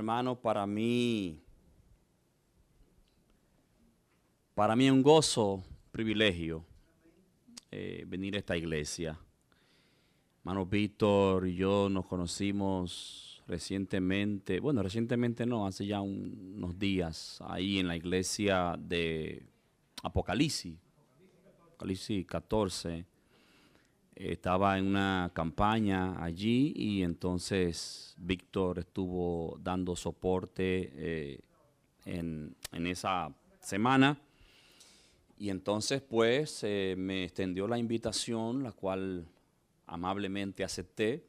hermano, para mí es un gozo, privilegio venir a esta iglesia. Hermano Víctor y yo nos conocimos recientemente, bueno, recientemente no, hace ya unos días, ahí en la iglesia de Apocalipsis 14. Estaba en una campaña allí y entonces Víctor estuvo dando soporte en esa semana. Y entonces pues me extendió la invitación, la cual amablemente acepté.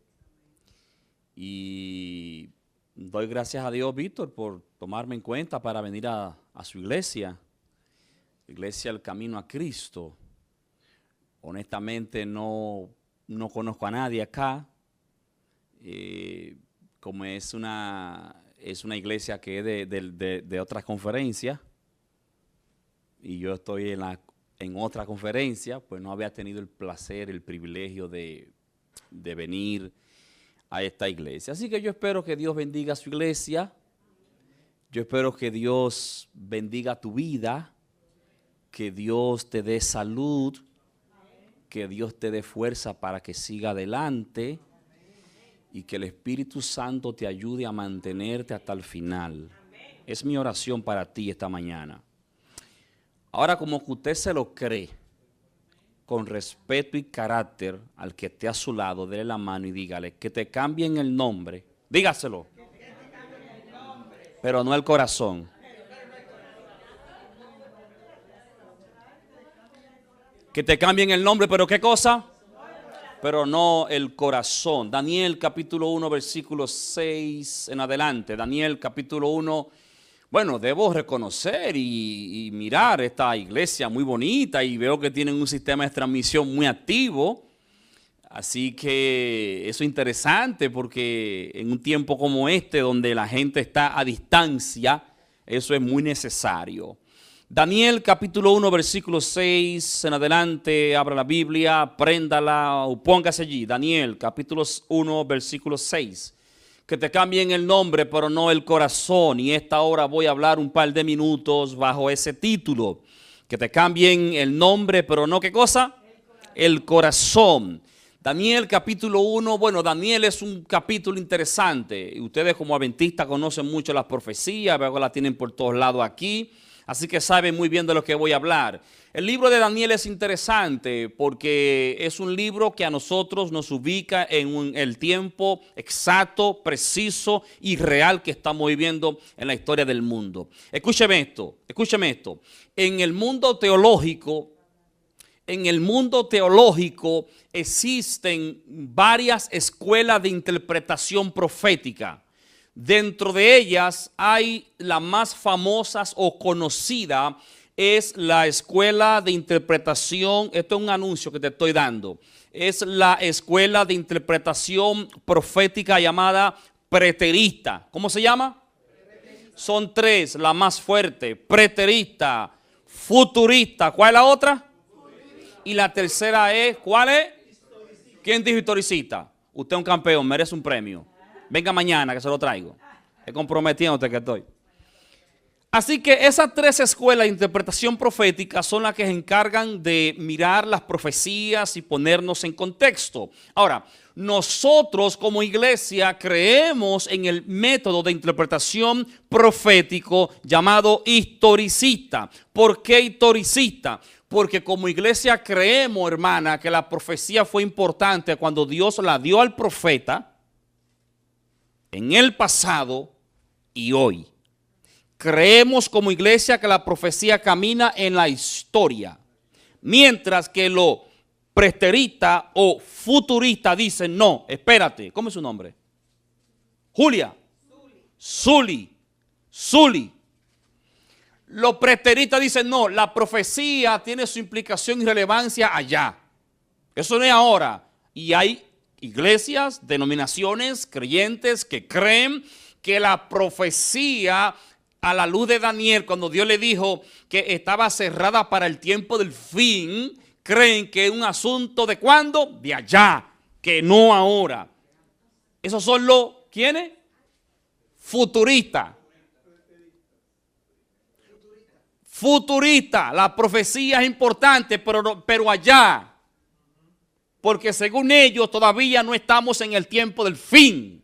Y doy gracias a Dios, Víctor, por tomarme en cuenta para venir a su iglesia, Iglesia El Camino a Cristo. Honestamente no conozco a nadie acá, como es una iglesia que es de otras conferencias y yo estoy en otra conferencia, pues no había tenido el placer, el privilegio de venir a esta iglesia. Así que yo espero que Dios bendiga a su iglesia, yo espero que Dios bendiga tu vida, que Dios te dé salud, que Dios te dé fuerza para que siga adelante y que el Espíritu Santo te ayude a mantenerte hasta el final. Es mi oración para ti esta mañana. Ahora, como que usted se lo cree, con respeto y carácter al que esté a su lado, déle la mano y dígale que te cambien el nombre. Dígaselo. Pero no el corazón. Que te cambien el nombre, pero ¿qué cosa? Pero no el corazón. Daniel capítulo 1, versículo 6 en adelante. Daniel capítulo 1. Bueno, debo reconocer y mirar esta iglesia muy bonita y veo que tienen un sistema de transmisión muy activo. Así que eso es interesante porque en un tiempo como este, donde la gente está a distancia, eso es muy necesario. Daniel capítulo 1 versículo 6 en adelante, abra la Biblia, préndala o póngase allí. Daniel capítulo 1 versículo 6. Que te cambien el nombre pero no el corazón, y esta hora voy a hablar un par de minutos bajo ese título. Que te cambien el nombre pero no ¿qué cosa? El corazón. Daniel capítulo 1, bueno, Daniel es un capítulo interesante. Ustedes como adventistas conocen mucho las profecías, veo que las tienen por todos lados aquí. Así que saben muy bien de lo que voy a hablar. El libro de Daniel es interesante porque es un libro que a nosotros nos ubica en el tiempo exacto, preciso y real que estamos viviendo en la historia del mundo. Escúcheme esto. En el mundo teológico existen varias escuelas de interpretación profética. Dentro de ellas hay las más famosas o conocida es la escuela de interpretación, esto es un anuncio que te estoy dando, es la escuela de interpretación profética llamada preterista. ¿Cómo se llama? Preterista. Son tres, la más fuerte, preterista, futurista. ¿Cuál es la otra? Futurista. Y la tercera es, ¿cuál es? Historicista. ¿Quién dijo historicista? Usted es un campeón, merece un premio. Venga mañana que se lo traigo. Es comprometiéndote que estoy. Así que esas tres escuelas de interpretación profética son las que se encargan de mirar las profecías y ponernos en contexto. Ahora, nosotros como iglesia creemos en el método de interpretación profético llamado historicista. ¿Por qué historicista? Porque como iglesia creemos, hermana, que la profecía fue importante cuando Dios la dio al profeta en el pasado y hoy. Creemos como iglesia que la profecía camina en la historia, mientras que lo preterista o futurista dicen, no, espérate, ¿cómo es su nombre? Julia. Zuli. Los preteristas dicen, no, la profecía tiene su implicación y relevancia allá. Eso no es ahora. Y hay iglesias, denominaciones, creyentes que creen que la profecía a la luz de Daniel, cuando Dios le dijo que estaba cerrada para el tiempo del fin, creen que es un asunto de ¿cuándo? De allá, que no ahora. Esos son los, ¿quiénes? Futurista. Futurista. La profecía es importante, pero allá. Porque según ellos todavía no estamos en el tiempo del fin.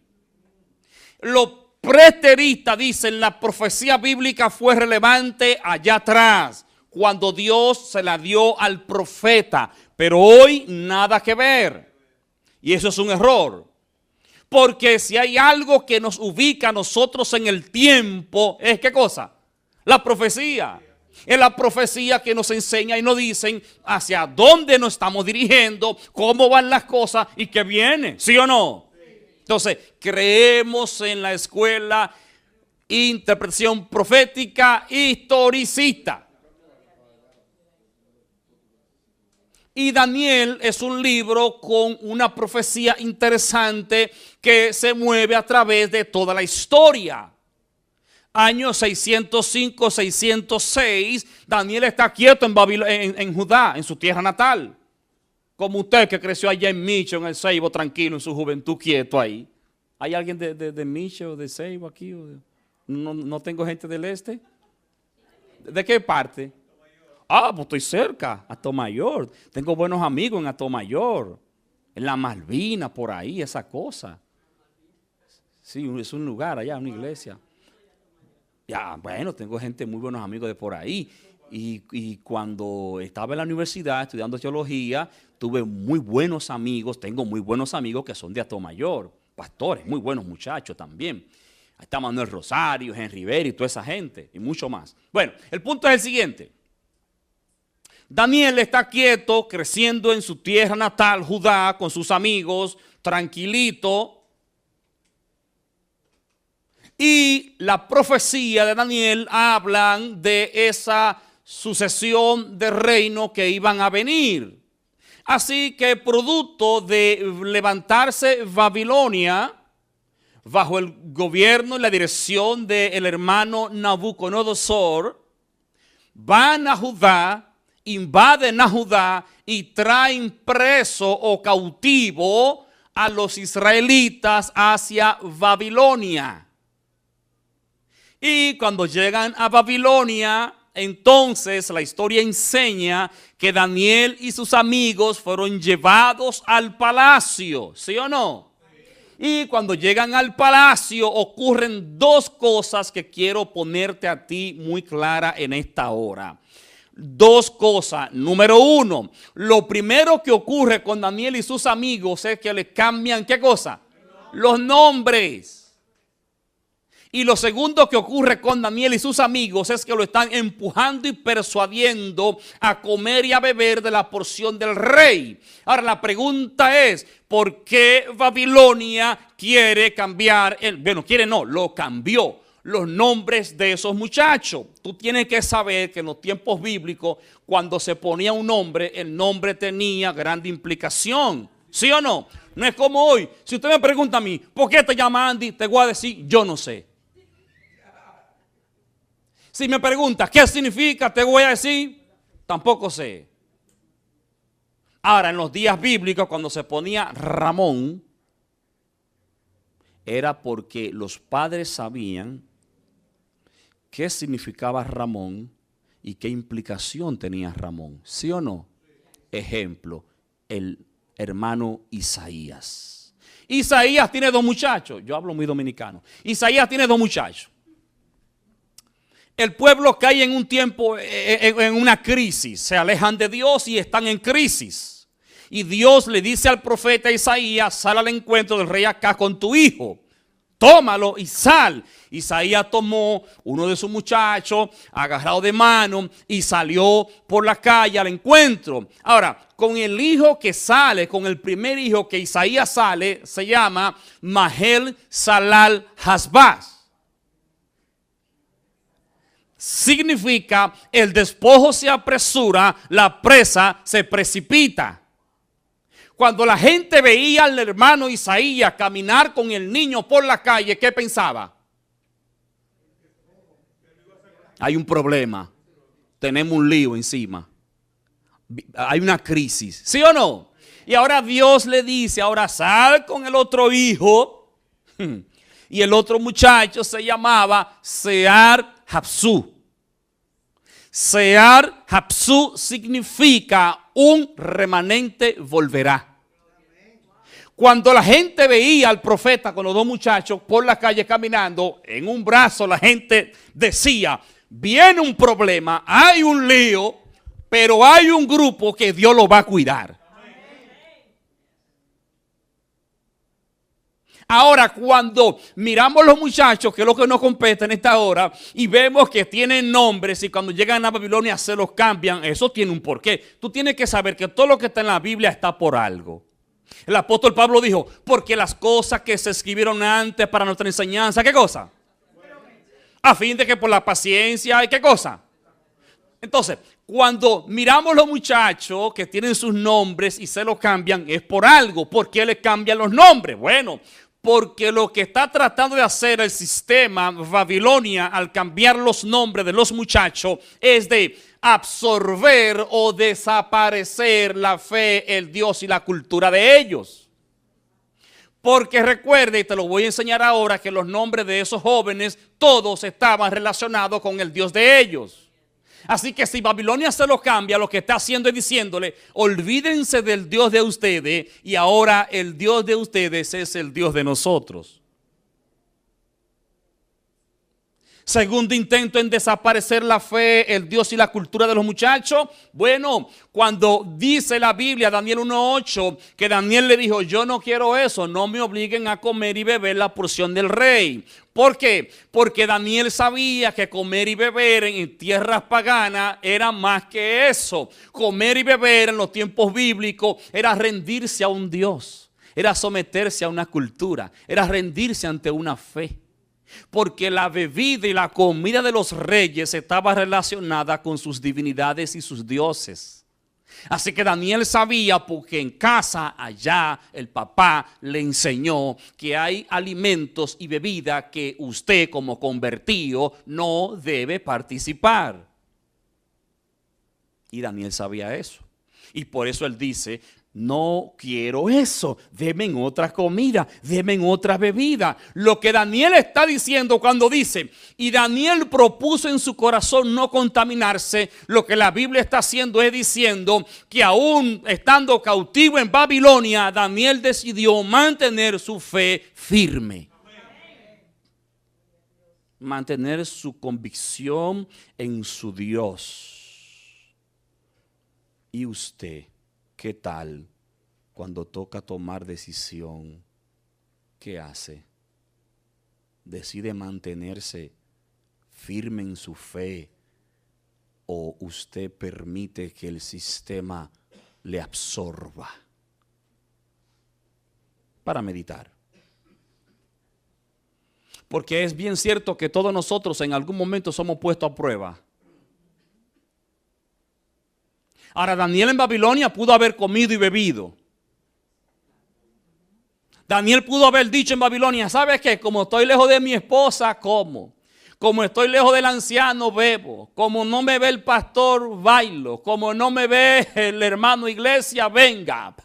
Los preteristas dicen la profecía bíblica fue relevante allá atrás, cuando Dios se la dio al profeta. Pero hoy nada que ver. Y eso es un error. Porque si hay algo que nos ubica a nosotros en el tiempo, ¿es qué cosa? La profecía. Es la profecía que nos enseña y nos dicen hacia dónde nos estamos dirigiendo, cómo van las cosas y qué viene, ¿sí o no? Entonces, creemos en la escuela interpretación profética historicista. Y Daniel es un libro con una profecía interesante que se mueve a través de toda la historia. Año 605, 606, Daniel está quieto en Judá, en su tierra natal. Como usted que creció allá en Micho, en el Ceibo, tranquilo, en su juventud, quieto ahí. ¿Hay alguien de Micho o de Ceibo aquí? No tengo gente del este. ¿De qué parte? Pues estoy cerca, Atomayor. Tengo buenos amigos en Atomayor, en la Malvina, por ahí, esa cosa. Sí, es un lugar allá, una iglesia. Ya, bueno, tengo gente, muy buenos amigos de por ahí. Y cuando estaba en la universidad estudiando teología, tuve muy buenos amigos, tengo muy buenos amigos que son de Atomayor, pastores, muy buenos muchachos también. Ahí está Manuel Rosario, Henry Rivera y toda esa gente, y mucho más. Bueno, el punto es el siguiente. Daniel está quieto, creciendo en su tierra natal, Judá, con sus amigos, tranquilito. Y la profecía de Daniel hablan de esa sucesión de reino que iban a venir. Así que producto de levantarse Babilonia bajo el gobierno y la dirección del hermano Nabucodonosor, van a Judá, invaden a Judá y traen preso o cautivo a los israelitas hacia Babilonia. Y cuando llegan a Babilonia, entonces la historia enseña que Daniel y sus amigos fueron llevados al palacio, ¿sí o no? Y cuando llegan al palacio ocurren dos cosas que quiero ponerte a ti muy clara en esta hora. Dos cosas. Número uno, lo primero que ocurre con Daniel y sus amigos es que le cambian, ¿qué cosa? Los nombres. Y lo segundo que ocurre con Daniel y sus amigos es que lo están empujando y persuadiendo a comer y a beber de la porción del rey. Ahora la pregunta es, ¿por qué Babilonia quiere cambiar? Lo cambió los nombres de esos muchachos. Tú tienes que saber que en los tiempos bíblicos, cuando se ponía un nombre, el nombre tenía grande implicación. ¿Sí o no? No es como hoy. Si usted me pregunta a mí, ¿por qué te llama Andy? Te voy a decir, yo no sé. Si me preguntas, ¿qué significa? Te voy a decir, tampoco sé. Ahora, en los días bíblicos, cuando se ponía Ramón, era porque los padres sabían qué significaba Ramón y qué implicación tenía Ramón. ¿Sí o no? Ejemplo, el hermano Isaías. Isaías tiene dos muchachos. Yo hablo muy dominicano. Isaías tiene dos muchachos. El pueblo cae en un tiempo, en una crisis. Se alejan de Dios y están en crisis. Y Dios le dice al profeta Isaías, sal al encuentro del rey Acaz con tu hijo. Tómalo y sal. Isaías tomó uno de sus muchachos, agarrado de mano, y salió por la calle al encuentro. Ahora, con el hijo que sale, con el primer hijo que Isaías sale, se llama Mahel Salal Hasbaz. Significa el despojo se apresura, la presa se precipita. Cuando la gente veía al hermano Isaías caminar con el niño por la calle, ¿qué pensaba? Hay un problema, tenemos un lío encima, hay una crisis, ¿sí o no? Y ahora Dios le dice, ahora sal con el otro hijo y el otro muchacho se llamaba Sear Hapsu. Sear Hapsu significa un remanente volverá. Cuando la gente veía al profeta con los dos muchachos por la calle caminando, en un brazo la gente decía, viene un problema, hay un lío, pero hay un grupo que Dios lo va a cuidar. Ahora, cuando miramos los muchachos, que es lo que nos compete en esta hora, y vemos que tienen nombres y cuando llegan a Babilonia se los cambian, eso tiene un porqué. Tú tienes que saber que todo lo que está en la Biblia está por algo. El apóstol Pablo dijo, porque las cosas que se escribieron antes para nuestra enseñanza, ¿qué cosa? A fin de que por la paciencia, ¿qué cosa? Entonces, cuando miramos los muchachos que tienen sus nombres y se los cambian, es por algo. ¿Por qué les cambian los nombres? Bueno, porque lo que está tratando de hacer el sistema Babilonia al cambiar los nombres de los muchachos es de absorber o desaparecer la fe, el Dios y la cultura de ellos. Porque recuerde, y te lo voy a enseñar ahora, que los nombres de esos jóvenes todos estaban relacionados con el Dios de ellos. Así que si Babilonia se lo cambia, lo que está haciendo es diciéndole, olvídense del Dios de ustedes y ahora el Dios de ustedes es el Dios de nosotros. Segundo intento en desaparecer la fe, el Dios y la cultura de los muchachos. Bueno, cuando dice la Biblia, Daniel 1:8, que Daniel le dijo, yo no quiero eso, no me obliguen a comer y beber la porción del rey. ¿Por qué? Porque Daniel sabía que comer y beber en tierras paganas era más que eso. Comer y beber en los tiempos bíblicos era rendirse a un Dios, era someterse a una cultura, era rendirse ante una fe. Porque la bebida y la comida de los reyes estaba relacionada con sus divinidades y sus dioses. Así que Daniel sabía, porque en casa allá el papá le enseñó que hay alimentos y bebida que usted como convertido no debe participar. Y Daniel sabía eso. Y por eso él dice, no quiero eso, denme otra comida, denme otra bebida. Lo que Daniel está diciendo cuando dice, y Daniel propuso en su corazón no contaminarse, lo que la Biblia está haciendo es diciendo que aún estando cautivo en Babilonia, Daniel decidió mantener su fe firme. Mantener su convicción en su Dios. ¿Y usted? ¿Qué tal cuando toca tomar decisión? ¿Qué hace? ¿Decide mantenerse firme en su fe o usted permite que el sistema le absorba? Para meditar. Porque es bien cierto que todos nosotros en algún momento somos puestos a prueba. Ahora, Daniel en Babilonia pudo haber comido y bebido. Daniel pudo haber dicho en Babilonia, ¿sabes qué? Como estoy lejos de mi esposa, como. Como estoy lejos del anciano, bebo. Como no me ve el pastor, bailo. Como no me ve el hermano iglesia, venga.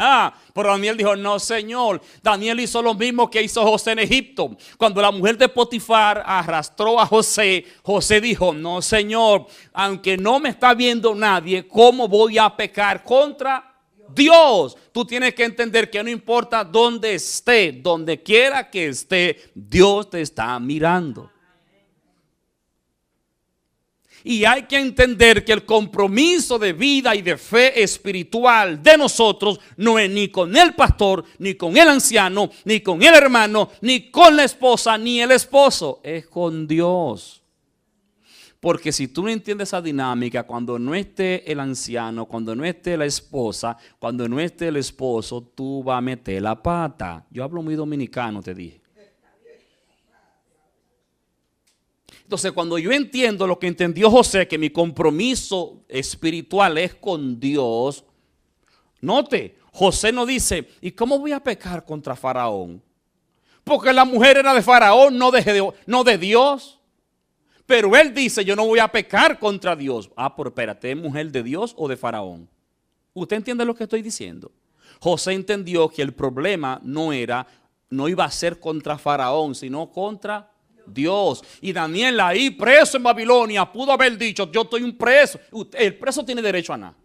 Pero Daniel dijo, no, Señor. Daniel hizo lo mismo que hizo José en Egipto. Cuando la mujer de Potifar arrastró a José, José dijo, no, Señor, aunque no me está viendo nadie, ¿cómo voy a pecar contra Dios? Tú tienes que entender que no importa dónde esté, donde quiera que esté, Dios te está mirando. Y hay que entender que el compromiso de vida y de fe espiritual de nosotros no es ni con el pastor, ni con el anciano, ni con el hermano, ni con la esposa, ni el esposo. Es con Dios. Porque si tú no entiendes esa dinámica, cuando no esté el anciano, cuando no esté la esposa, cuando no esté el esposo, tú vas a meter la pata. Yo hablo muy dominicano, te dije. Entonces, cuando yo entiendo lo que entendió José, que mi compromiso espiritual es con Dios, note, José no dice, ¿y cómo voy a pecar contra Faraón? Porque la mujer era de Faraón, no de Dios. Pero él dice, yo no voy a pecar contra Dios. Pero espérate, ¿es mujer de Dios o de Faraón? ¿Usted entiende lo que estoy diciendo? José entendió que el problema no era no iba a ser contra Faraón, sino contra Dios. Y Daniel ahí preso en Babilonia pudo haber dicho, yo estoy un preso. El preso tiene derecho a nada.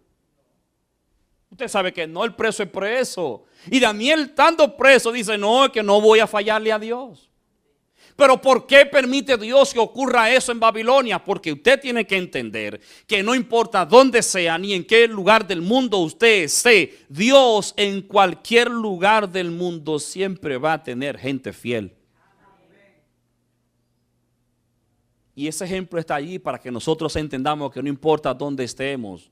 Usted sabe que no, el preso es preso. Y Daniel, estando preso, dice, no, es que no voy a fallarle a Dios. Pero ¿por qué permite Dios que ocurra eso en Babilonia? Porque usted tiene que entender que no importa dónde sea ni en qué lugar del mundo usted esté, Dios en cualquier lugar del mundo siempre va a tener gente fiel. Y ese ejemplo está allí para que nosotros entendamos que no importa dónde estemos,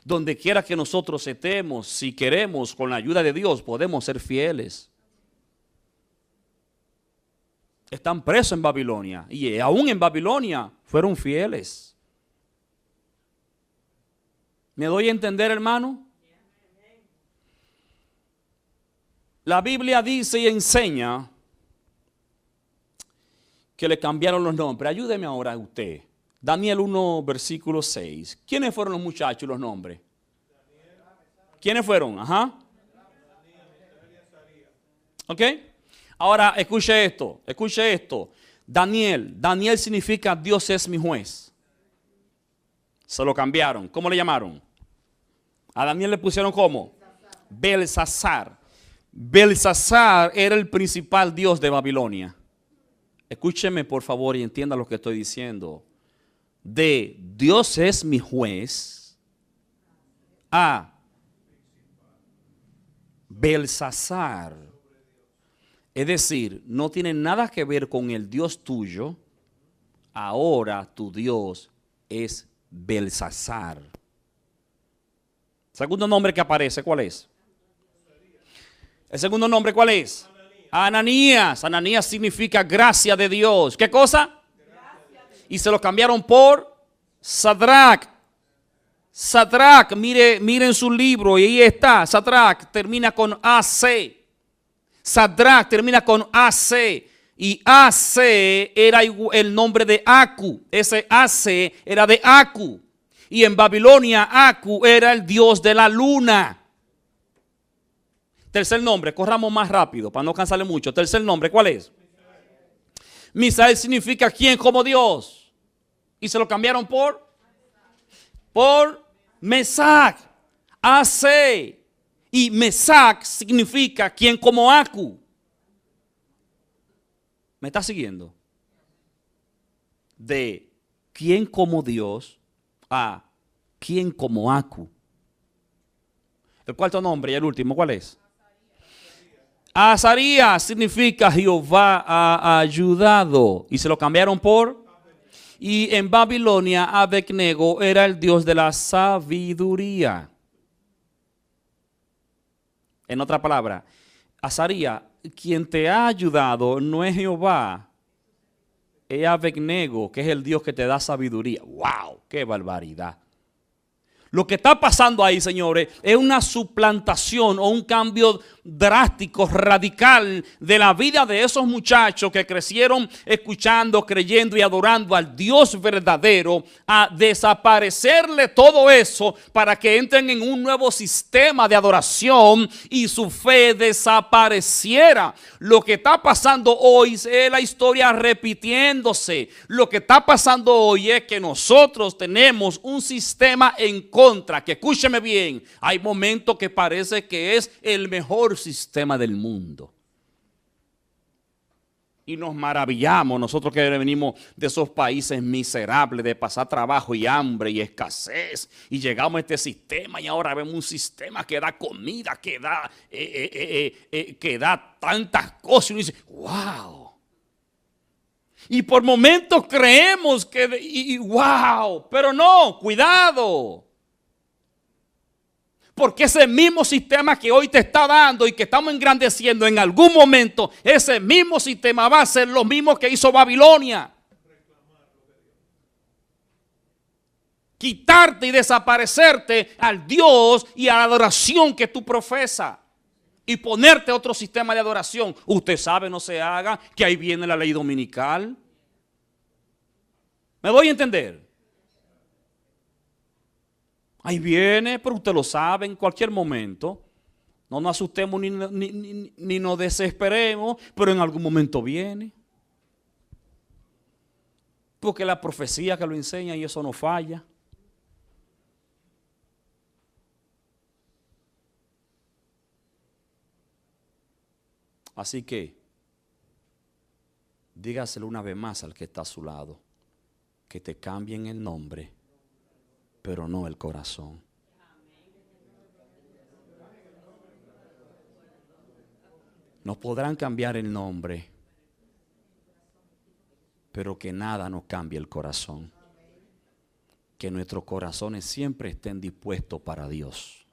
donde quiera que nosotros estemos, si queremos, con la ayuda de Dios, podemos ser fieles. Están presos en Babilonia y aún en Babilonia fueron fieles. ¿Me doy a entender, hermano? La Biblia dice y enseña que le cambiaron los nombres. Ayúdeme ahora usted. Daniel 1, versículo 6. ¿Quiénes fueron los muchachos, los nombres? ¿Quiénes fueron? Ajá. ¿Ok? Ahora escuche esto, escuche esto. Daniel significa Dios es mi juez. Se lo cambiaron. ¿Cómo le llamaron? A Daniel le pusieron ¿cómo? Belsasar. Belsasar era el principal dios de Babilonia. Escúcheme por favor y entienda lo que estoy diciendo. De Dios es mi juez a Belsasar. Es decir, no tiene nada que ver con el Dios tuyo. Ahora tu Dios es Belsasar. Segundo nombre que aparece, ¿cuál es? El segundo nombre, ¿cuál es? Ananías. Ananías significa gracia de Dios. ¿Qué cosa? Y se lo cambiaron por Sadrach. Sadrach, miren su libro y ahí está. Sadrach termina con AC. Sadrach termina con AC. Y AC era el nombre de Aku. Ese AC era de Aku. Y en Babilonia, Aku era el dios de la luna. Tercer nombre, corramos más rápido para no cansarle mucho. Tercer nombre, ¿cuál es? Misael significa quién como Dios. Y se lo cambiaron por Mesac. AC. Y Mesac significa quién como Aku. ¿Me está siguiendo? De quién como Dios a quién como Aku. El cuarto nombre y el último, ¿cuál es? Azarías significa Jehová ha ayudado. Y se lo cambiaron por. Y en Babilonia, Abednego era el dios de la sabiduría. En otra palabra, Azarías, quien te ha ayudado no es Jehová, es Abednego, que es el Dios que te da sabiduría. ¡Wow! ¡Qué barbaridad! Lo que está pasando ahí, señores, es una suplantación o un cambio drástico, radical de la vida de esos muchachos que crecieron escuchando, creyendo y adorando al Dios verdadero, a desaparecerle todo eso para que entren en un nuevo sistema de adoración y su fe desapareciera. Lo que está pasando hoy es la historia repitiéndose. Lo que está pasando hoy es que nosotros tenemos un sistema en contra, que escúcheme bien, hay momentos que parece que es el mejor sistema del mundo. Y nos maravillamos, nosotros que venimos de esos países miserables, de pasar trabajo y hambre y escasez, y llegamos a este sistema y ahora vemos un sistema que da comida, que da tantas cosas, y uno dice, wow. Y por momentos creemos que, wow, pero no, cuidado. Porque ese mismo sistema que hoy te está dando y que estamos engrandeciendo, en algún momento, ese mismo sistema va a ser lo mismo que hizo Babilonia. Quitarte y desaparecerte al Dios y a la adoración que tú profesas. Y ponerte otro sistema de adoración. Usted sabe, no se haga, que ahí viene la ley dominical. ¿Me doy a entender? Ahí viene, pero usted lo sabe, en cualquier momento No nos asustemos ni nos desesperemos, pero en algún momento viene. Porque la profecía que lo enseña y eso no falla. Así que, dígaselo una vez más al que está a su lado, que te cambien el nombre, pero no el corazón. Nos podrán cambiar el nombre, pero que nada nos cambie el corazón. Que nuestros corazones siempre estén dispuestos para Dios.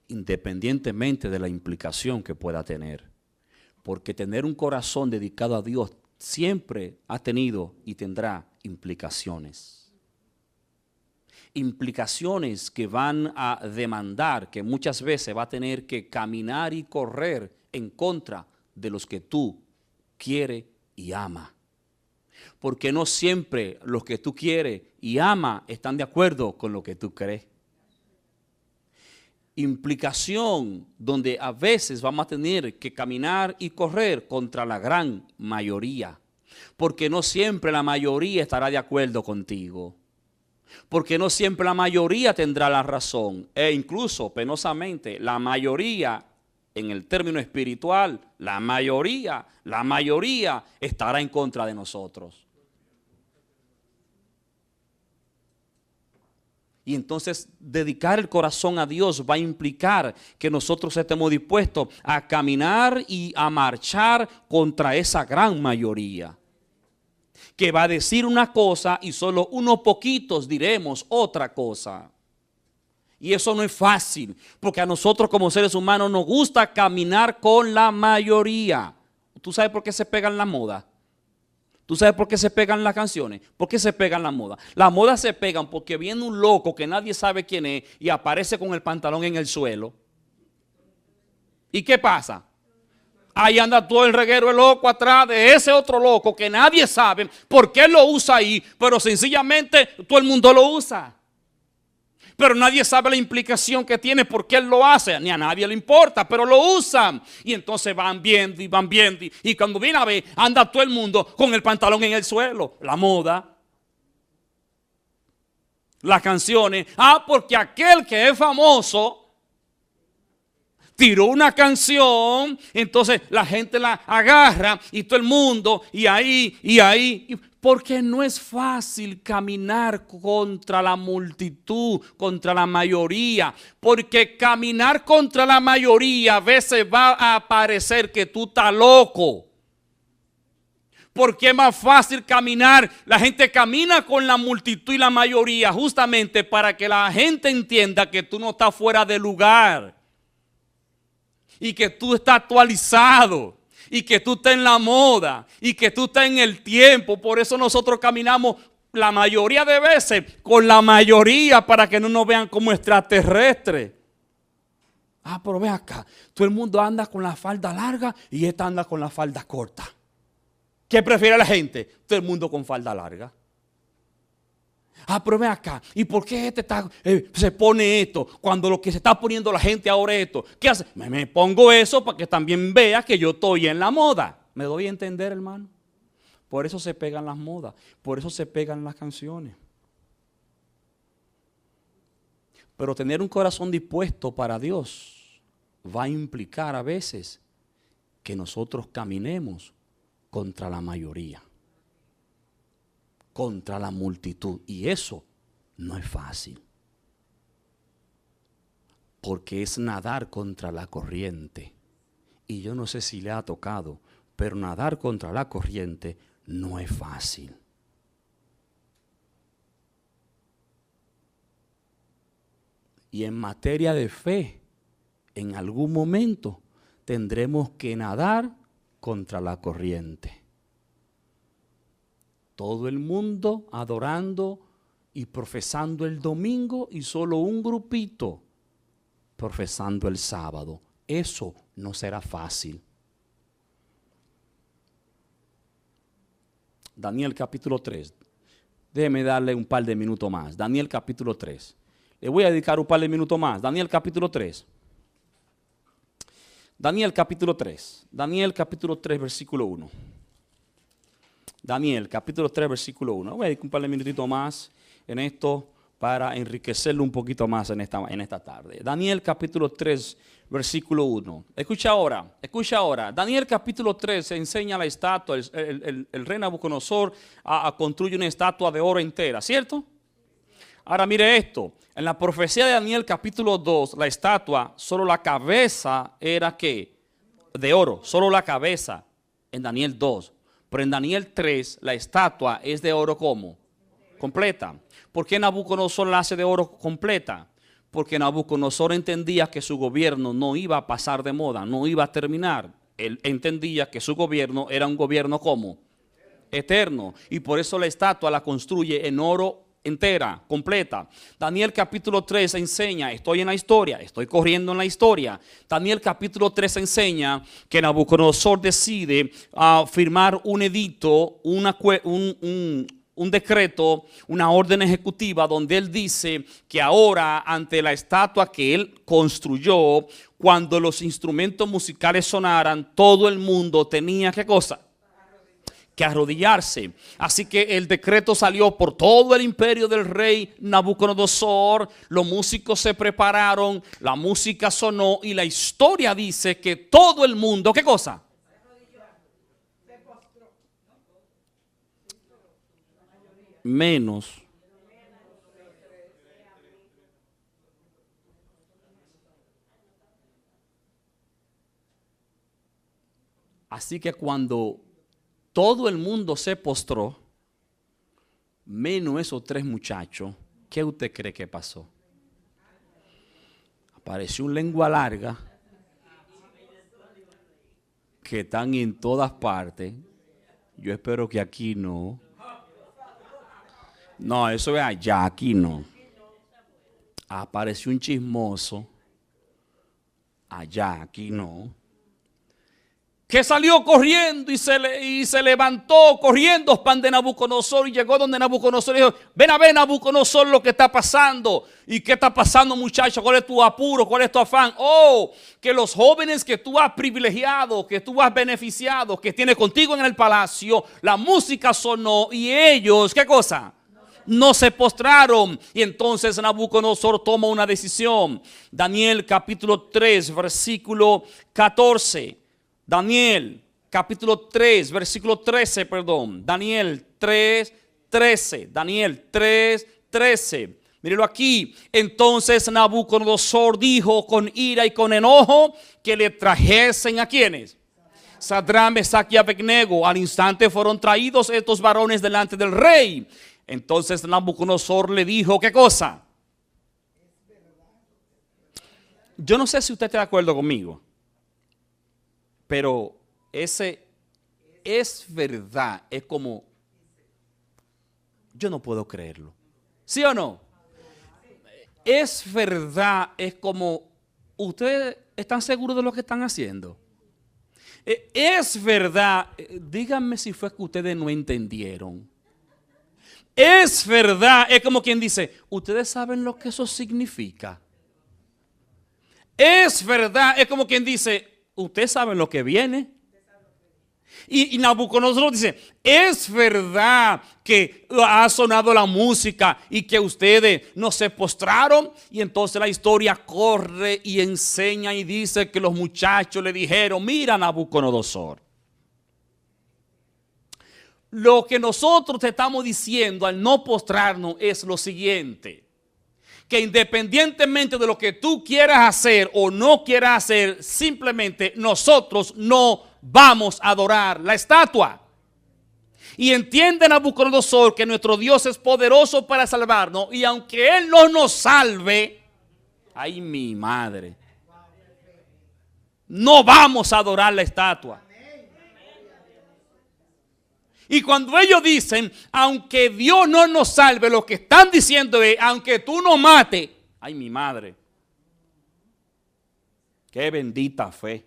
Independientemente de la implicación que pueda tener. Porque tener un corazón dedicado a Dios siempre ha tenido y tendrá implicaciones. Implicaciones que van a demandar, que muchas veces va a tener que caminar y correr en contra de los que tú quieres y amas. Porque no siempre los que tú quieres y amas están de acuerdo con lo que tú crees. Implicación donde a veces vamos a tener que caminar y correr contra la gran mayoría. Porque no siempre la mayoría estará de acuerdo contigo. Porque no siempre la mayoría tendrá la razón. E incluso, penosamente, la mayoría, en el término espiritual, la mayoría estará en contra de nosotros. Y entonces dedicar el corazón a Dios va a implicar que nosotros estemos dispuestos a caminar y a marchar contra esa gran mayoría. Que va a decir una cosa y solo unos poquitos diremos otra cosa. Y eso no es fácil, porque a nosotros como seres humanos nos gusta caminar con la mayoría. ¿Tú sabes por qué se pegan la moda? ¿Tú sabes por qué se pegan las canciones? ¿Por qué se pegan las modas? Las modas se pegan porque viene un loco que nadie sabe quién es y aparece con el pantalón en el suelo. ¿Y qué pasa? Ahí anda todo el reguero, el loco atrás de ese otro loco que nadie sabe por qué lo usa ahí, pero sencillamente todo el mundo lo usa. Pero nadie sabe la implicación que tiene, por qué él lo hace, ni a nadie le importa, pero lo usan. Y entonces van viendo y cuando viene a ver, anda todo el mundo con el pantalón en el suelo. La moda, las canciones. Porque aquel que es famoso tiró una canción, entonces la gente la agarra y todo el mundo y ahí. Porque no es fácil caminar contra la multitud, contra la mayoría. Porque caminar contra la mayoría a veces va a parecer que tú estás loco. Porque es más fácil caminar. La gente camina con la multitud y la mayoría justamente para que la gente entienda que tú no estás fuera de lugar. Y que tú estás actualizado. Y que tú estás en la moda. Y que tú estás en el tiempo. Por eso nosotros caminamos la mayoría de veces con la mayoría para que no nos vean como extraterrestres. Pero ve acá. Todo el mundo anda con la falda larga y esta anda con la falda corta. ¿Qué prefiere la gente? Todo el mundo con falda larga. Pero ve acá, ¿y por qué se pone esto? Cuando lo que se está poniendo la gente ahora es esto. ¿Qué hace? Me pongo eso para que también vea que yo estoy en la moda. ¿Me doy a entender, hermano? Por eso se pegan las modas, por eso se pegan las canciones. Pero tener un corazón dispuesto para Dios va a implicar a veces que nosotros caminemos contra la mayoría. Contra la multitud. Y eso no es fácil. Porque es nadar contra la corriente. Y yo no sé si le ha tocado, pero nadar contra la corriente no es fácil. Y en materia de fe, en algún momento tendremos que nadar contra la corriente. Todo el mundo adorando y profesando el domingo y solo un grupito profesando el sábado. Eso no será fácil. Daniel capítulo 3. Déjeme darle un par de minutos más. Daniel capítulo 3. Le voy a dedicar un par de minutos más. Daniel capítulo 3. Daniel capítulo 3. Daniel capítulo 3, versículo 1. Daniel capítulo 3, versículo 1. Voy a dedicar un par de minutitos más en esto para enriquecerlo un poquito más en esta tarde. Daniel capítulo 3, versículo 1. Escucha ahora. Daniel capítulo 3 enseña la estatua. El rey Nabucodonosor construye una estatua de oro entera, ¿cierto? Ahora mire esto. En la profecía de Daniel capítulo 2, la estatua, solo la cabeza era ¿qué? De oro, solo la cabeza en Daniel 2. Pero en Daniel 3, la estatua es de oro ¿cómo? Completa. ¿Por qué Nabucodonosor la hace de oro completa? Porque Nabucodonosor entendía que su gobierno no iba a pasar de moda, no iba a terminar. Él entendía que su gobierno era un gobierno ¿cómo? Eterno. Y por eso la estatua la construye en oro entera, completa. Daniel capítulo 3 enseña, estoy en la historia, estoy corriendo en la historia. Daniel capítulo 3 enseña que Nabucodonosor decide firmar un edicto, un decreto, una orden ejecutiva donde él dice que ahora ante la estatua que él construyó, cuando los instrumentos musicales sonaran, todo el mundo tenía ¿qué cosa? Que arrodillarse. Así que el decreto salió por todo el imperio del rey Nabucodonosor. Los músicos se prepararon, la música sonó y la historia dice que todo el mundo, ¿qué cosa? Menos. Así que cuando todo el mundo se postró, menos esos 3 muchachos, ¿qué usted cree que pasó? Apareció un lengua larga que están en todas partes. Yo espero que aquí no. No, eso es allá, aquí no. Apareció un chismoso. Allá, aquí no. Que salió corriendo y se levantó corriendo pan de Nabucodonosor y llegó donde Nabucodonosor y dijo: ven a ver, Nabucodonosor, lo que está pasando. ¿Y qué está pasando, muchacho? ¿Cuál es tu apuro? ¿Cuál es tu afán? Oh, que los jóvenes que tú has privilegiado, que tú has beneficiado, que tienes contigo en el palacio, la música sonó y ellos, ¿qué cosa? No se postraron. Y entonces Nabucodonosor toma una decisión. Daniel capítulo 3, versículo 14. Daniel capítulo 3, versículo 13, perdón. Daniel 3, 13. Daniel 3, 13. Mírelo aquí. Entonces Nabucodonosor dijo con ira y con enojo que le trajesen ¿a quiénes? Sadrach, Mesach y Abednego. Al instante fueron traídos estos varones delante del rey. Entonces Nabucodonosor le dijo, ¿qué cosa? Yo no sé si usted está de acuerdo conmigo, pero ese es verdad, es como, yo no puedo creerlo. ¿Sí o no? Es verdad, es como, ¿ustedes están seguros de lo que están haciendo? Es verdad, díganme si fue que ustedes no entendieron. Es verdad, es como quien dice, ¿ustedes saben lo que eso significa? Es verdad, es como quien dice, ¿ustedes saben lo que viene? Y Nabucodonosor dice, es verdad que ha sonado la música y que ustedes no se postraron. Y entonces la historia corre y enseña y dice que los muchachos le dijeron, mira, Nabucodonosor, lo que nosotros te estamos diciendo al no postrarnos es lo siguiente: que independientemente de lo que tú quieras hacer o no quieras hacer, simplemente nosotros no vamos a adorar la estatua. Y entiende Nabucodonosor que nuestro Dios es poderoso para salvarnos, y aunque Él no nos salve, ay mi madre, no vamos a adorar la estatua. Y cuando ellos dicen, aunque Dios no nos salve, lo que están diciendo es, aunque tú nos mates, ay mi madre, qué bendita fe.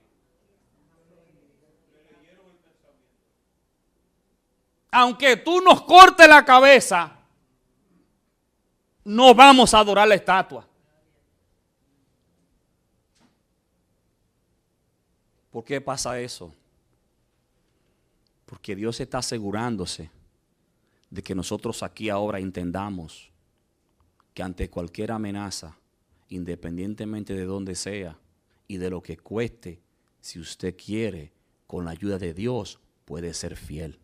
Aunque tú nos cortes la cabeza, No vamos a adorar la estatua. ¿Por qué pasa eso? Porque Dios está asegurándose de que nosotros aquí ahora entendamos que ante cualquier amenaza, independientemente de dónde sea y de lo que cueste, si usted quiere, con la ayuda de Dios, puede ser fiel.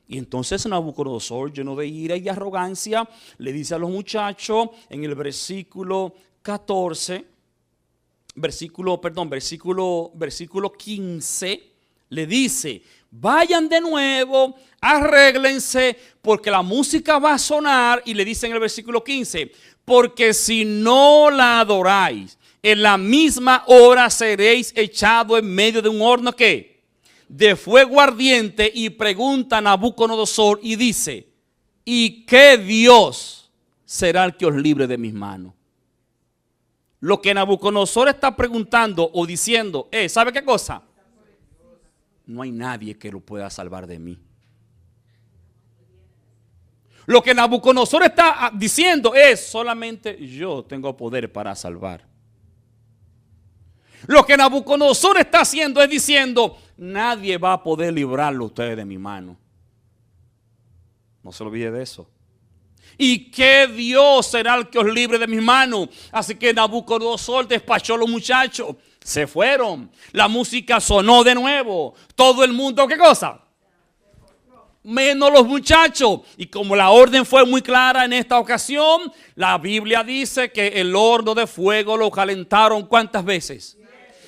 Y entonces Nabucodonosor, lleno de ira y arrogancia, le dice a los muchachos en el versículo 14, versículo 15, le dice: vayan de nuevo, arréglense, porque la música va a sonar. Y le dice en el versículo 15: porque si no la adoráis, en la misma hora seréis echados en medio de un horno que de fuego ardiente. Y pregunta a Nabucodonosor y dice: ¿y qué Dios será el que os libre de mis manos? Lo que Nabucodonosor está preguntando o diciendo es: ¿sabe qué cosa? No hay nadie que lo pueda salvar de mí. Lo que Nabucodonosor está diciendo es: solamente yo tengo poder para salvar. Lo que Nabucodonosor está haciendo es diciendo: nadie va a poder librarlo a ustedes de mi mano. No se olvide de eso. ¿Y qué Dios será el que os libre de mis manos? Así que Nabucodonosor despachó a los muchachos. Se fueron. La música sonó de nuevo. Todo el mundo, ¿qué cosa? Menos los muchachos. Y como la orden fue muy clara en esta ocasión, la Biblia dice que el horno de fuego lo calentaron ¿cuántas veces?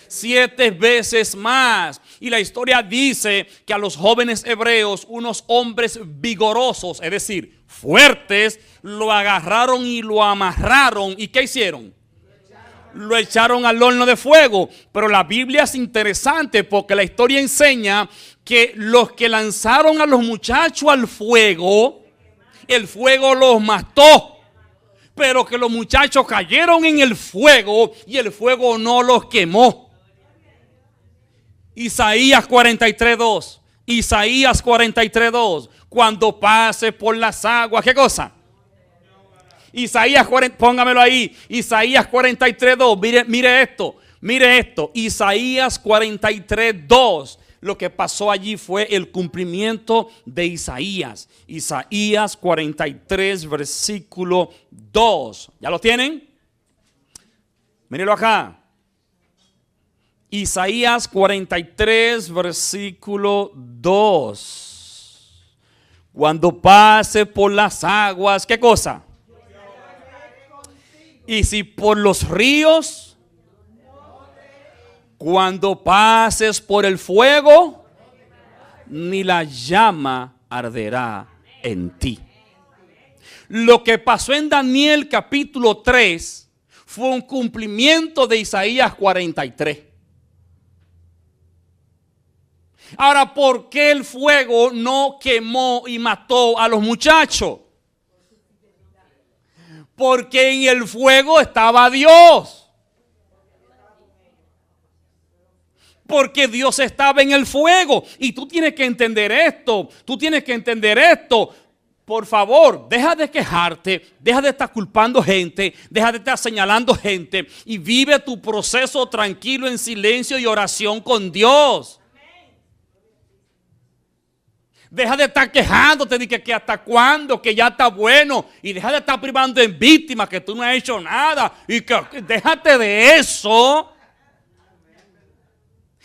7 veces más. Y la historia dice que a los jóvenes hebreos, unos hombres vigorosos, es decir, fuertes, lo agarraron y lo amarraron. ¿Y qué hicieron? Lo echaron al horno de fuego. Pero la Biblia es interesante porque la historia enseña que los que lanzaron a los muchachos al fuego, el fuego los mató. Pero que los muchachos cayeron en el fuego y el fuego no los quemó. Isaías 43:2. Isaías 43:2. Cuando pase por las aguas, ¿qué cosa? Isaías 40, póngamelo ahí. Isaías 43:2. Mire esto. Isaías 43:2. Lo que pasó allí fue el cumplimiento de Isaías. Isaías 43, versículo 2. ¿Ya lo tienen? Mírenlo acá. Isaías 43, versículo 2. Cuando pase por las aguas, ¿qué cosa? Y si por los ríos, cuando pases por el fuego, ni la llama arderá en ti. Lo que pasó en Daniel capítulo 3 fue un cumplimiento de Isaías 43. Ahora, ¿por qué el fuego no quemó y mató a los muchachos? Porque en el fuego estaba Dios. Porque Dios estaba en el fuego. Y tú tienes que entender esto. Por favor, deja de quejarte, deja de estar culpando gente, deja de estar señalando gente y vive tu proceso tranquilo en silencio y oración con Dios. Deja de estar quejándote de que hasta cuándo, que ya está bueno. Y deja de estar privando en víctimas, que tú no has hecho nada. Y que déjate de eso.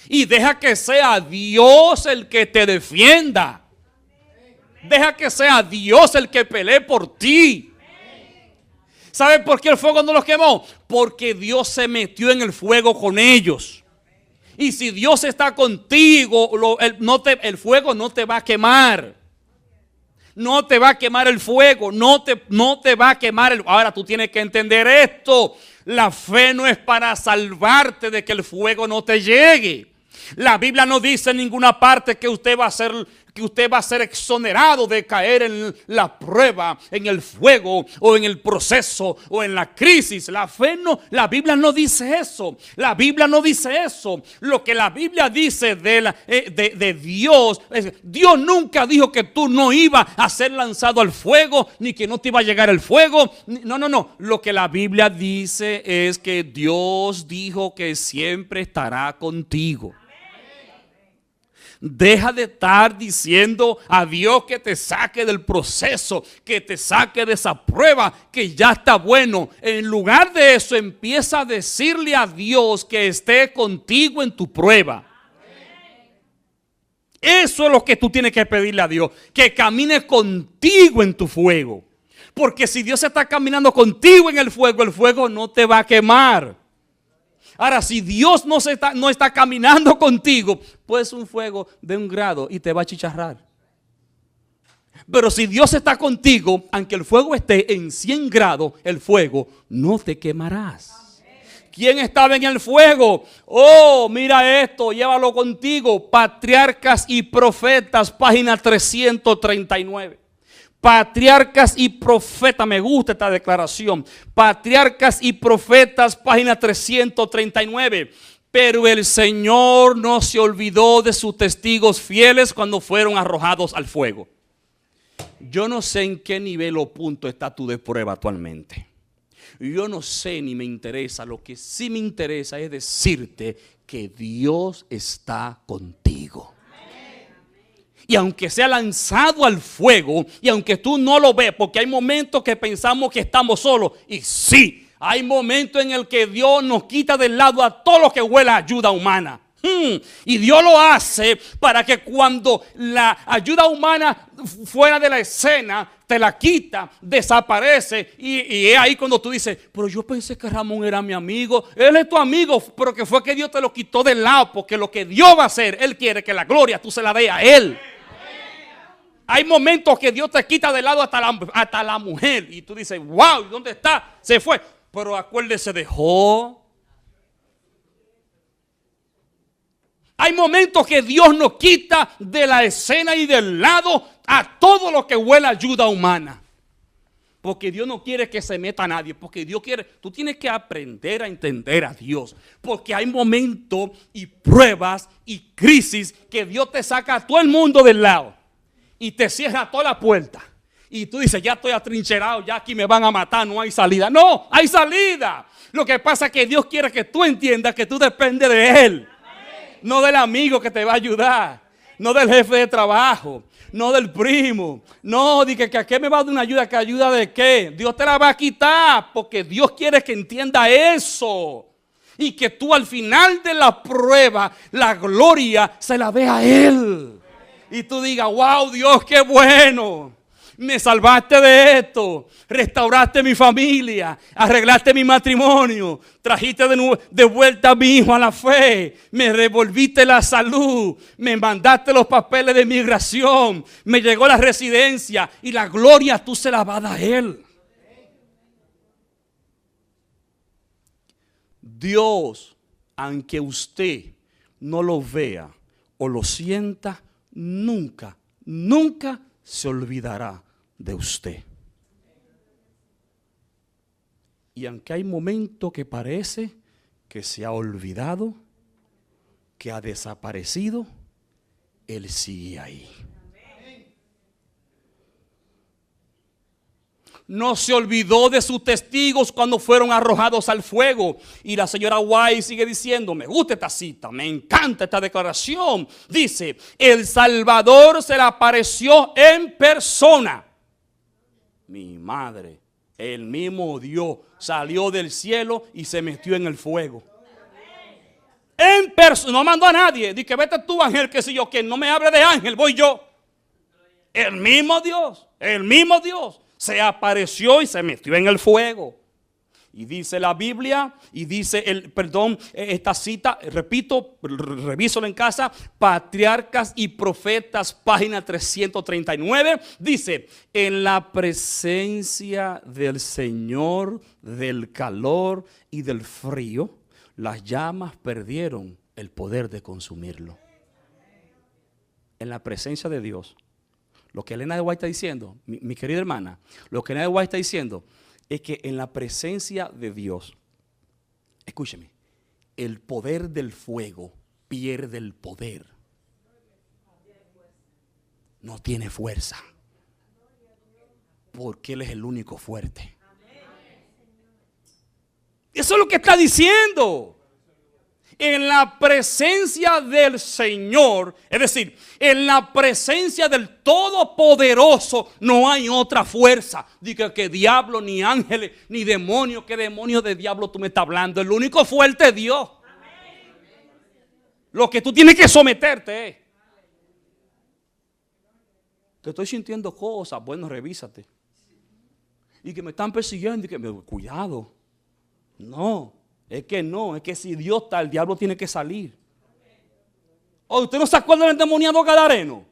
Y deja que sea Dios el que te defienda. Deja que sea Dios el que pelee por ti. ¿Sabes por qué el fuego no los quemó? Porque Dios se metió en el fuego con ellos. Y si Dios está contigo, el fuego no te va a quemar. No te va a quemar el fuego. No te va a quemar Ahora tú tienes que entender esto. La fe no es para salvarte de que el fuego no te llegue. La Biblia no dice en ninguna parte que usted va a ser, que usted va a ser exonerado de caer en la prueba, en el fuego o en el proceso o en la crisis. La fe no, la Biblia no dice eso. La Biblia no dice eso. Lo que la Biblia dice de Dios, Dios nunca dijo que tú no ibas a ser lanzado al fuego, ni que no te iba a llegar el fuego. No. Lo que la Biblia dice es que Dios dijo que siempre estará contigo. Deja de estar diciendo a Dios que te saque del proceso, que te saque de esa prueba, que ya está bueno. En lugar de eso, empieza a decirle a Dios que esté contigo en tu prueba. Eso es lo que tú tienes que pedirle a Dios, que camine contigo en tu fuego. Porque si Dios está caminando contigo en el fuego no te va a quemar. Ahora, si Dios no está caminando contigo, pues un fuego de 1 grado y te va a chicharrar. Pero si Dios está contigo, aunque el fuego esté en 100 grados, el fuego no te quemarás. ¿Quién estaba en el fuego? Oh, mira esto, llévalo contigo. Patriarcas y Profetas, página 339. Patriarcas y Profetas, me gusta esta declaración. Patriarcas y Profetas, página 339. Pero el Señor no se olvidó de sus testigos fieles cuando fueron arrojados al fuego. Yo no sé en qué nivel o punto está tú de prueba actualmente. Yo no sé ni me interesa. Lo que sí me interesa es decirte que Dios está contigo. Y aunque sea lanzado al fuego, y aunque tú no lo ves, porque hay momentos que pensamos que estamos solos, y sí, hay momentos en el que Dios nos quita del lado a todo lo que huele a ayuda humana. Y Dios lo hace para que cuando la ayuda humana fuera de la escena, te la quita, desaparece. Y es ahí cuando tú dices, pero yo pensé que Ramón era mi amigo. Él es tu amigo, pero que fue que Dios te lo quitó del lado. Porque lo que Dios va a hacer, Él quiere que la gloria tú se la dé a Él. Hay momentos que Dios te quita de lado hasta la mujer. Y tú dices, wow, ¿dónde está? Se fue. Pero acuérdese, dejó. Hay momentos que Dios nos quita de la escena y del lado a todo lo que huele a ayuda humana. Porque Dios no quiere que se meta a nadie. Porque Dios quiere, tú tienes que aprender a entender a Dios. Porque hay momentos y pruebas y crisis que Dios te saca a todo el mundo del lado. Y te cierra toda la puerta. Y tú dices, ya estoy atrincherado, ya aquí me van a matar, no hay salida. No, hay salida. Lo que pasa es que Dios quiere que tú entiendas que tú dependes de Él. No del amigo que te va a ayudar. No del jefe de trabajo. No del primo. No, de que a qué me va a dar una ayuda. ¿Que ayuda de qué? Dios te la va a quitar. Porque Dios quiere que entienda eso. Y que tú al final de la prueba, la gloria se la dé a Él. Y tú digas, wow, Dios, qué bueno. Me salvaste de esto. Restauraste mi familia. Arreglaste mi matrimonio. Trajiste de vuelta a mi hijo a la fe. Me devolviste la salud. Me mandaste los papeles de migración. Me llegó la residencia. Y la gloria tú se la vas a dar a Él. Dios, aunque usted no lo vea o lo sienta, nunca se olvidará de usted. Y aunque hay momentos que parece que se ha olvidado, que ha desaparecido, Él sigue ahí. No se olvidó de sus testigos cuando fueron arrojados al fuego. Y la señora White sigue diciendo, me gusta esta cita, me encanta esta declaración. Dice, el Salvador se le apareció en persona. Mi madre, el mismo Dios salió del cielo y se metió en el fuego. En persona, no mandó a nadie. Dice, vete tú, ángel, que si yo, que no me hable de ángel, voy yo. El mismo Dios se apareció y se metió en el fuego. Y dice la Biblia, y dice esta cita, repito, revísalo en casa, Patriarcas y Profetas, página 339, dice, en la presencia del Señor, del calor y del frío, las llamas perdieron el poder de consumirlo. en la presencia de Dios, lo que Elena de White está diciendo, mi querida hermana, lo que Elena de White está diciendo es que en la presencia de Dios, escúcheme, el poder del fuego pierde el poder. No tiene fuerza. Porque Él es el único fuerte. Eso es lo que está diciendo. En la presencia del Señor, es decir, en la presencia del Todopoderoso, no hay otra fuerza. Diga que diablo, ni ángeles, ni demonios. ¿Qué demonios de diablo tú me estás hablando? El único fuerte es Dios. Lo que tú tienes que someterte es: que estoy sintiendo cosas. Bueno, revísate. Y que me están persiguiendo y que cuidado. No, es que si Dios está, el diablo tiene que salir. ¿O usted no se acuerda del endemoniado gadareno?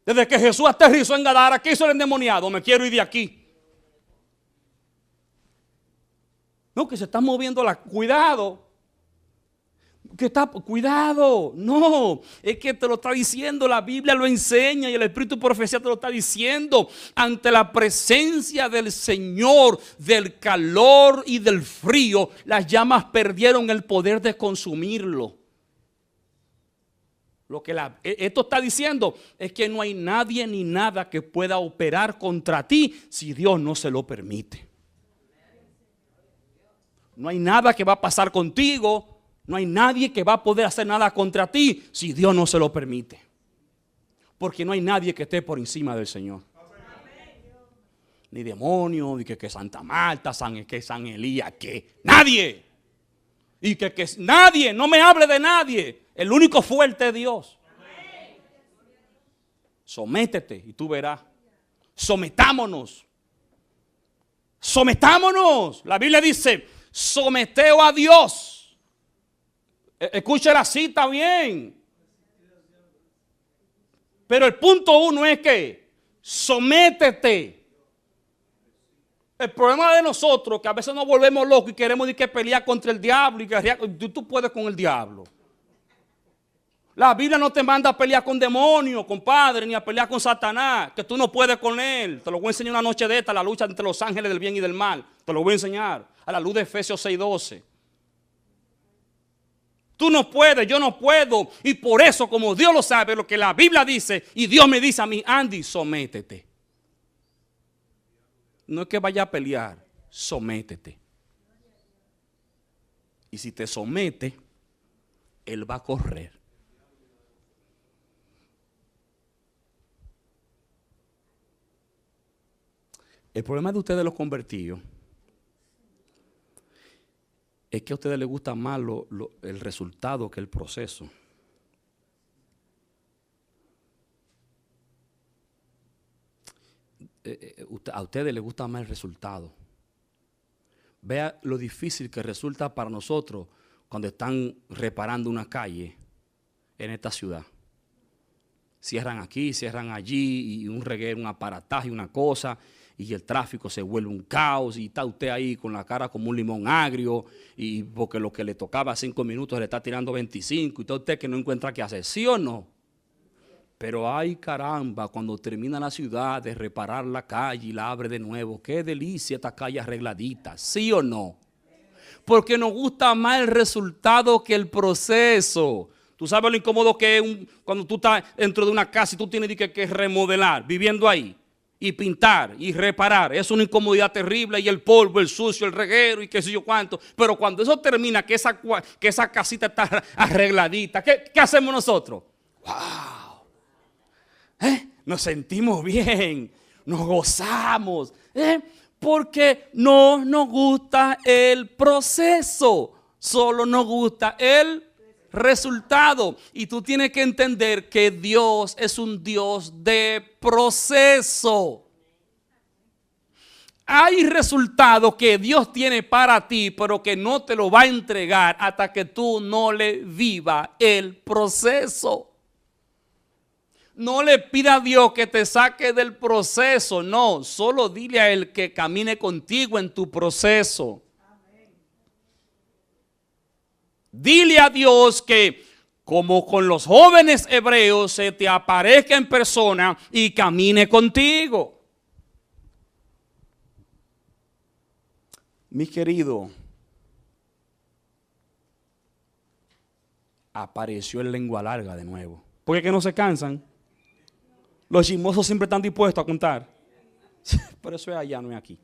Desde que Jesús aterrizó en Gadara, ¿qué hizo el endemoniado? Me quiero ir de aquí. No, que se está moviendo cuidado. Cuidado, no, es que te lo está diciendo, la Biblia lo enseña y el Espíritu de Profecía te lo está diciendo. Ante la presencia del Señor, del calor y del frío, las llamas perdieron el poder de consumirlo. Lo que esto está diciendo es que no hay nadie ni nada que pueda operar contra ti si Dios no se lo permite. No hay nada que va a pasar contigo. No hay nadie que va a poder hacer nada contra ti si Dios no se lo permite. Porque no hay nadie que esté por encima del Señor. Ni demonio, ni que Santa Marta, que San Elías, que nadie. Y que nadie, no me hable de nadie. El único fuerte es Dios. Sométete y tú verás. Sometámonos. Sometámonos. La Biblia dice: someteo a Dios. Escuche la cita bien. Pero el punto 1 es que sométete. El problema de nosotros es que a veces nos volvemos locos y queremos ir que pelear contra el diablo. Y tú puedes con el diablo. La Biblia no te manda a pelear con demonios, compadre, ni a pelear con Satanás, que tú no puedes con él. Te lo voy a enseñar una noche de esta, la lucha entre los ángeles del bien y del mal. Te lo voy a enseñar a la luz de Efesios 6:12. Tú no puedes, yo no puedo. Y por eso, como Dios lo sabe, lo que la Biblia dice, y Dios me dice a mí: Andy, sométete. No es que vaya a pelear, sométete. Y si te somete, Él va a correr. El problema de ustedes los convertidos es que a ustedes les gusta más el resultado que el proceso. A ustedes les gusta más el resultado. Vea lo difícil que resulta para nosotros cuando están reparando una calle en esta ciudad. Cierran aquí, cierran allí, y un reguero, un aparataje, una cosa, y el tráfico se vuelve un caos, y está usted ahí con la cara como un limón agrio, y porque lo que le tocaba 5 minutos le está tirando 25, y está usted que no encuentra qué hacer, ¿sí o no? Pero ay caramba, cuando termina la ciudad de reparar la calle y la abre de nuevo, qué delicia esta calle arregladita, ¿sí o no? Porque nos gusta más el resultado que el proceso. Tú sabes lo incómodo que es cuando tú estás dentro de una casa y tú tienes que remodelar, viviendo ahí, y pintar y reparar. Es una incomodidad terrible, y el polvo, el sucio, el reguero y qué sé yo cuánto. Pero cuando eso termina, que esa casita está arregladita, ¿qué hacemos nosotros? ¡Wow! Nos sentimos bien, nos gozamos, porque no nos gusta el proceso, solo nos gusta el resultado. Y tú tienes que entender que Dios es un Dios de proceso. Hay resultados que Dios tiene para ti, pero que no te lo va a entregar hasta que tú no le vivas el proceso. No le pida a Dios que te saque del proceso, no, solo dile a Él que camine contigo en tu proceso. Dile a Dios que como con los jóvenes hebreos, se te aparezca en persona y camine contigo. Mi querido, apareció el lengua larga de nuevo. ¿Por qué que no se cansan? Los chismosos siempre están dispuestos a contar. Pero eso es allá, no es aquí.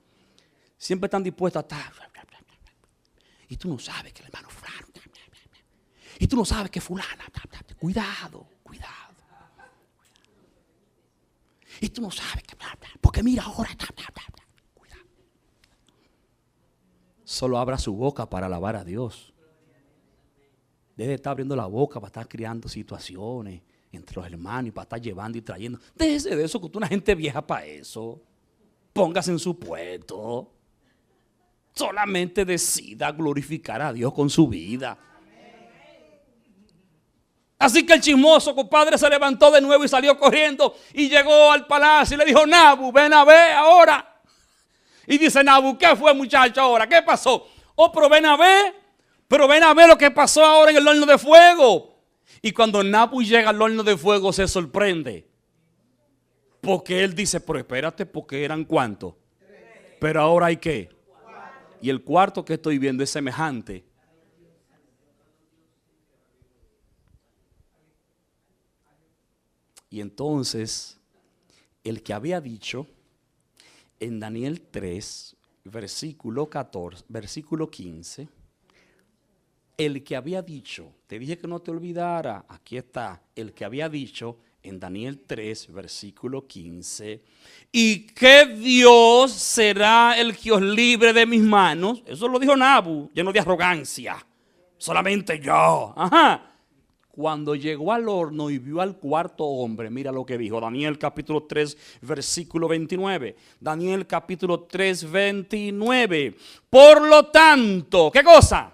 Siempre están dispuestos a estar. Y tú no sabes que el hermano fulano. Y tú no sabes que fulana. Cuidado, cuidado. Y tú no sabes que. Porque mira ahora. Cuidado. Solo abra su boca para alabar a Dios. Debe estar abriendo la boca para estar creando situaciones entre los hermanos y para estar llevando y trayendo. Déjese de eso, que usted es una gente vieja para eso. Póngase en su puesto. Solamente decida glorificar a Dios con su vida. Así que el chismoso, compadre, se levantó de nuevo y salió corriendo y llegó al palacio y le dijo: Nabu, ven a ver ahora. Y dice Nabu: ¿qué fue, muchacho, ahora? ¿Qué pasó? Oh, pero ven a ver lo que pasó ahora en el horno de fuego. Y cuando Nabu llega al horno de fuego se sorprende. Porque él dice: pero espérate, porque eran ¿cuántos? Pero ahora hay ¿qué? Y el cuarto que estoy viendo es semejante. Y entonces, el que había dicho en Daniel 3, versículo 14, versículo 15, el que había dicho, te dije que no te olvidara, aquí está, el que había dicho en Daniel 3, versículo 15, y que Dios será el que os libre de mis manos. Eso lo dijo Nabu, lleno de arrogancia. Solamente yo. Ajá. Cuando llegó al horno y vio al cuarto hombre, mira lo que dijo. Daniel capítulo 3, versículo 29. Daniel capítulo 3, 29. Por lo tanto, ¿qué cosa?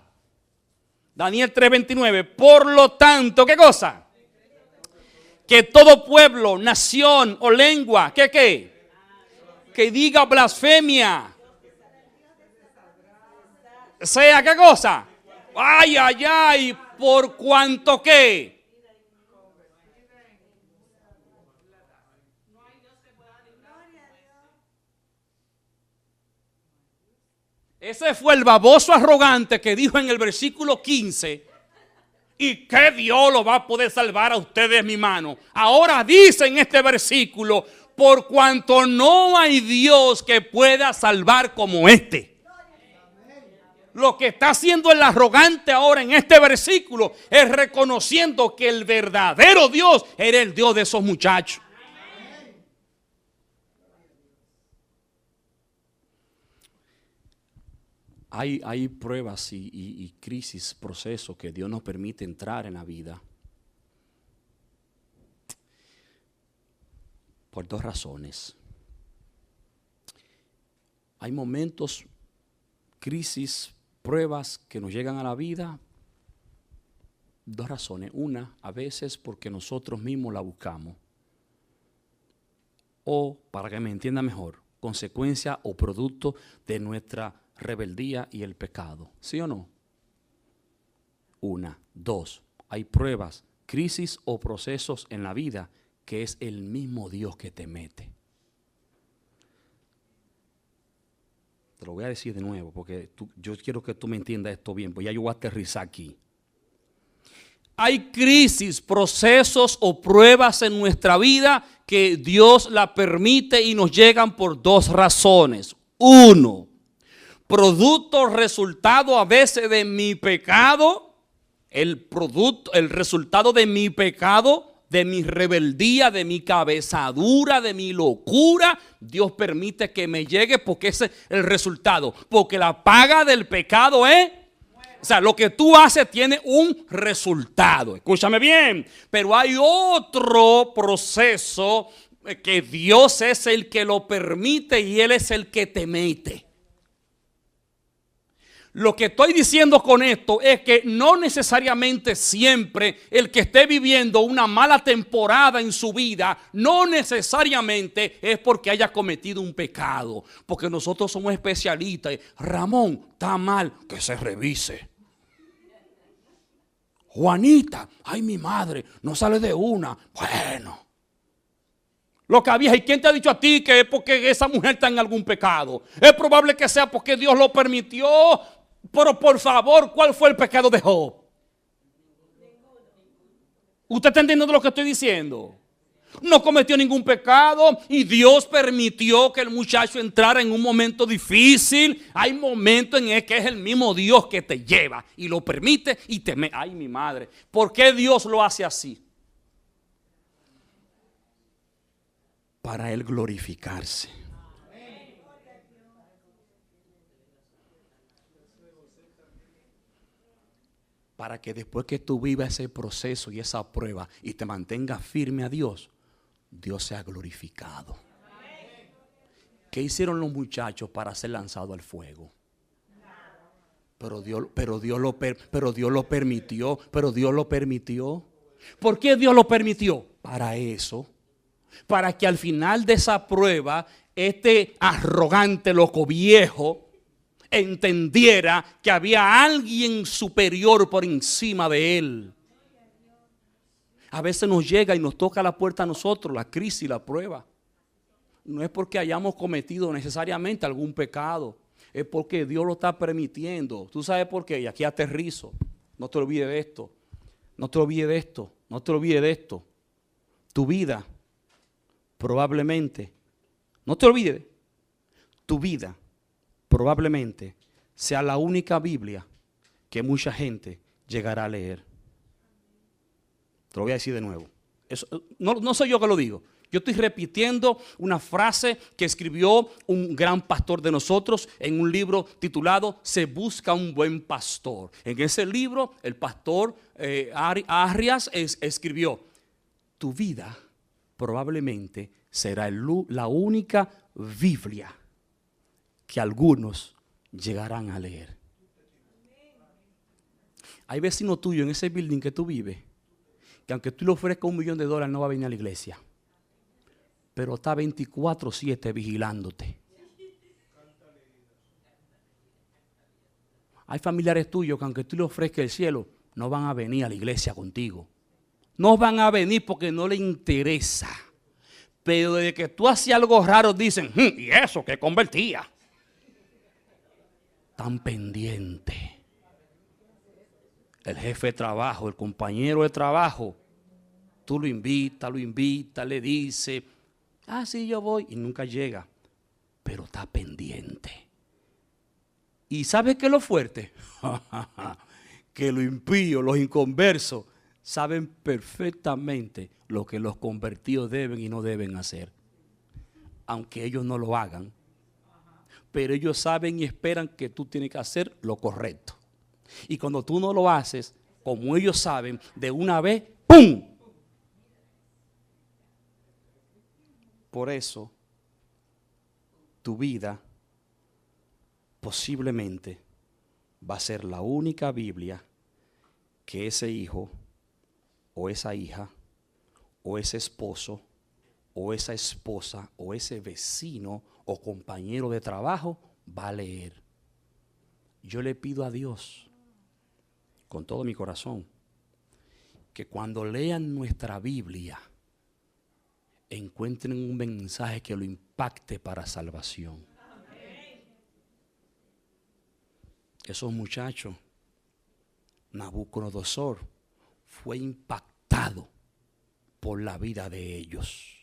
Daniel 3, 29. Por lo tanto, ¿qué cosa? Que todo pueblo, nación o lengua, ¿qué? Que diga blasfemia. Sea, ¿qué cosa? Ay, ay, ay, por cuanto que. Ese fue el baboso arrogante que dijo en el versículo 15. ¿Y qué Dios lo va a poder salvar a ustedes, mi mano? Ahora dice en este versículo: por cuanto no hay Dios que pueda salvar como este. Lo que está haciendo el arrogante ahora en este versículo es reconociendo que el verdadero Dios era el Dios de esos muchachos. Hay pruebas y crisis, procesos que Dios nos permite entrar en la vida por dos razones. Hay momentos, crisis, pruebas que nos llegan a la vida. Dos razones. Una, a veces porque nosotros mismos la buscamos. O, para que me entienda mejor, consecuencia o producto de nuestra rebeldía y el pecado. ¿Sí o no? Una. Dos, hay pruebas, crisis o procesos en la vida que es el mismo Dios que te mete. Te lo voy a decir de nuevo porque yo quiero que tú me entiendas esto bien, pues ya yo voy a aterrizar aquí. Hay crisis, procesos o pruebas en nuestra vida que Dios la permite y nos llegan por dos razones. Uno, producto, resultado a veces de mi pecado, el resultado de mi pecado, de mi rebeldía, de mi cabezadura, de mi locura. Dios permite que me llegue porque ese es el resultado. Porque la paga del pecado es, o sea, lo que tú haces tiene un resultado. Escúchame bien. Pero hay otro proceso que Dios es el que lo permite y Él es el que te mete. Lo que estoy diciendo con esto es que no necesariamente siempre el que esté viviendo una mala temporada en su vida, no necesariamente es porque haya cometido un pecado. Porque nosotros somos especialistas. Ramón, está mal, que se revise. Juanita, ay mi madre, no sale de una. Bueno. Lo que había, ¿y quién te ha dicho a ti que es porque esa mujer está en algún pecado? Es probable que sea porque Dios lo permitió. Pero por favor, ¿cuál fue el pecado de Job? ¿Usted está entendiendo lo que estoy diciendo? No cometió ningún pecado y Dios permitió que el muchacho entrara en un momento difícil. Hay momentos en el que es el mismo Dios que te lleva y lo permite y te... Ay, mi madre, ¿por qué Dios lo hace así? Para Él glorificarse. Para que después que tú vivas ese proceso y esa prueba y te mantengas firme a Dios, Dios sea glorificado. ¿Qué hicieron los muchachos para ser lanzados al fuego? Pero Dios lo permitió. ¿Por qué Dios lo permitió? Para eso. Para que al final de esa prueba, este arrogante loco viejo entendiera que había alguien superior por encima de él. A veces nos llega y nos toca la puerta a nosotros la crisis y la prueba. No es porque hayamos cometido necesariamente algún pecado, es porque Dios lo está permitiendo. ¿Tú sabes por qué? Y aquí aterrizo. No te olvides de esto. No te olvides de esto. No te olvides de esto. Tu vida probablemente, no te olvides, tu vida probablemente sea la única Biblia que mucha gente llegará a leer. Te lo voy a decir de nuevo. Eso, no soy yo que lo digo. Yo estoy repitiendo una frase que escribió un gran pastor de nosotros en un libro titulado Se busca un buen pastor. En ese libro el pastor Arias escribió: tu vida probablemente será la única Biblia que algunos llegarán a leer. Hay vecinos tuyos en ese building que tú vives, que aunque tú le ofrezcas $1 millón no va a venir a la iglesia, pero está 24/7 vigilándote. Hay familiares tuyos que aunque tú le ofrezcas el cielo, no van a venir a la iglesia contigo. No van a venir porque no les interesa. Pero desde que tú haces algo raro dicen, ¿y eso que convertía? Tan pendiente. El jefe de trabajo, el compañero de trabajo, tú lo invitas, le dice, sí, yo voy, y nunca llega, pero está pendiente. ¿Y sabes qué es lo fuerte? Que los impíos, los inconversos, saben perfectamente lo que los convertidos deben y no deben hacer, aunque ellos no lo hagan. Pero ellos saben y esperan que tú tienes que hacer lo correcto. Y cuando tú no lo haces, como ellos saben, de una vez, ¡pum! Por eso, tu vida posiblemente va a ser la única Biblia que ese hijo o esa hija o ese esposo o esa esposa o ese vecino o compañero de trabajo va a leer. Yo le pido a Dios con todo mi corazón que cuando lean nuestra Biblia encuentren un mensaje que lo impacte para salvación. Esos muchachos, Nabucodonosor fue impactado por la vida de ellos.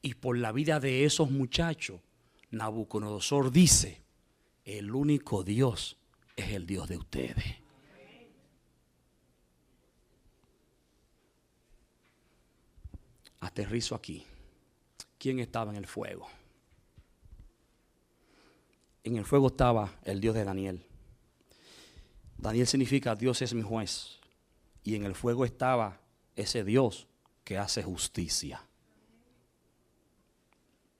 Y por la vida de esos muchachos, Nabucodonosor dice, el único Dios es el Dios de ustedes. Aterrizo aquí. ¿Quién estaba en el fuego? En el fuego estaba el Dios de Daniel. Daniel significa Dios es mi juez. Y en el fuego estaba ese Dios que hace justicia.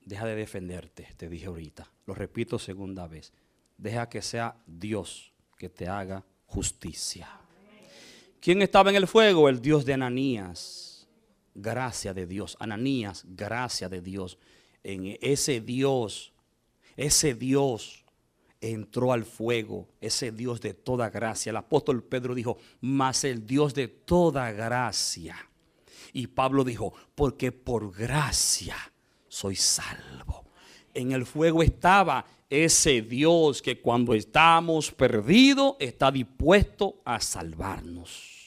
Deja de defenderte, te dije ahorita. Lo repito segunda vez. Deja que sea Dios que te haga justicia. ¿Quién estaba en el fuego? El Dios de Ananías. Gracia de Dios. Ananías, gracia de Dios. En ese Dios entró al fuego, ese Dios de toda gracia. El apóstol Pedro dijo, mas el Dios de toda gracia. Y Pablo dijo, porque por gracia soy salvo. En el fuego estaba ese Dios que cuando estamos perdidos está dispuesto a salvarnos.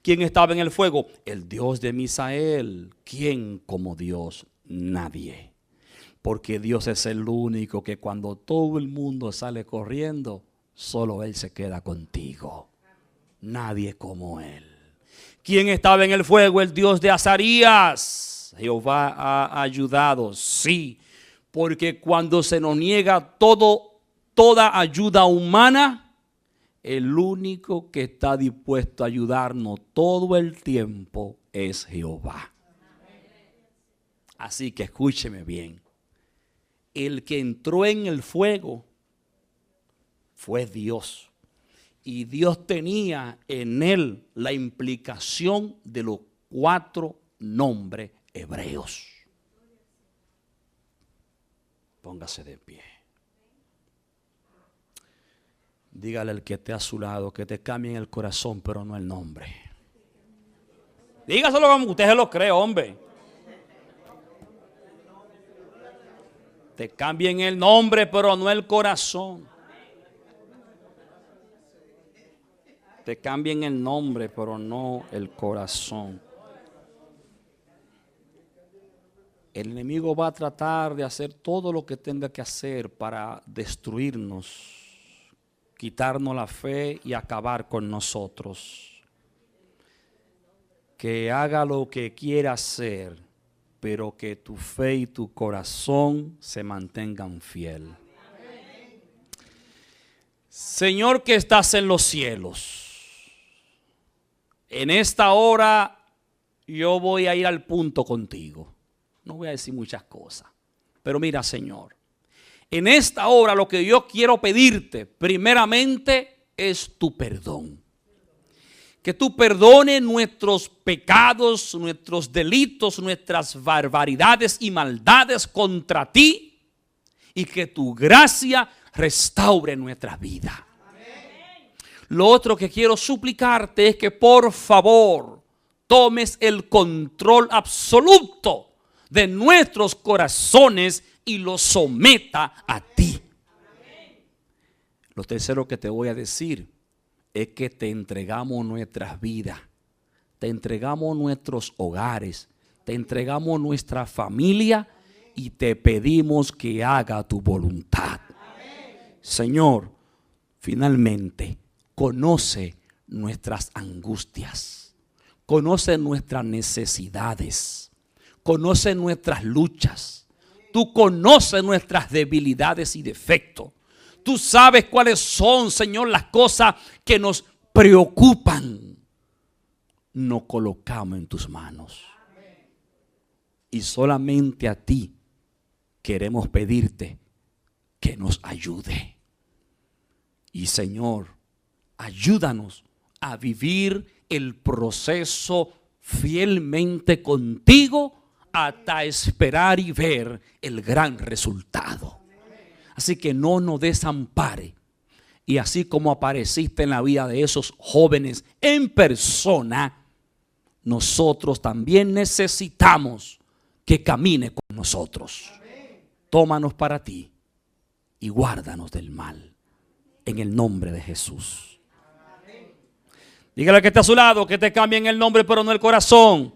¿Quién estaba en el fuego? El Dios de Misael. ¿Quién como Dios? Nadie. Porque Dios es el único que cuando todo el mundo sale corriendo, solo Él se queda contigo. Nadie como Él. ¿Quién estaba en el fuego? El Dios de Azarías. Jehová ha ayudado, sí. Porque cuando se nos niega toda ayuda humana, el único que está dispuesto a ayudarnos todo el tiempo es Jehová. Así que escúcheme bien. El que entró en el fuego fue Dios. Y Dios tenía en él la implicación de los 4 nombres hebreos. Póngase de pie. Dígale al que esté a su lado que te cambien el corazón, pero no el nombre. Dígaselo como usted se lo cree, hombre. Te cambien el nombre, pero no el corazón. Te cambien el nombre, pero no el corazón. El enemigo va a tratar de hacer todo lo que tenga que hacer para destruirnos, quitarnos la fe y acabar con nosotros. Que haga lo que quiera hacer, pero que tu fe y tu corazón se mantengan fiel. Señor que estás en los cielos, en esta hora yo voy a ir al punto contigo. No voy a decir muchas cosas, pero mira, Señor, en esta hora lo que yo quiero pedirte primeramente es tu perdón. Que tú perdones nuestros pecados, nuestros delitos, nuestras barbaridades y maldades contra ti, y que tu gracia restaure nuestra vida. Amén. Lo otro que quiero suplicarte es que por favor tomes el control absoluto de nuestros corazones y los someta a ti. Amén. Lo tercero que te voy a decir es que te entregamos nuestras vidas, te entregamos nuestros hogares, te entregamos nuestra familia y te pedimos que haga tu voluntad. Amén. Señor, finalmente conoce nuestras angustias, conoce nuestras necesidades, conoce nuestras luchas. Tú conoces nuestras debilidades y defectos. Tú sabes cuáles son, Señor, las cosas que nos preocupan. Nos colocamos en tus manos. Y solamente a ti queremos pedirte que nos ayude. Y Señor, ayúdanos a vivir el proceso fielmente contigo hasta esperar y ver el gran resultado. Así que no nos desampare. Y así como apareciste en la vida de esos jóvenes en persona, nosotros también necesitamos que camine con nosotros. Tómanos para ti y guárdanos del mal. En el nombre de Jesús. Dígale al que está a su lado que te cambien el nombre pero no el corazón.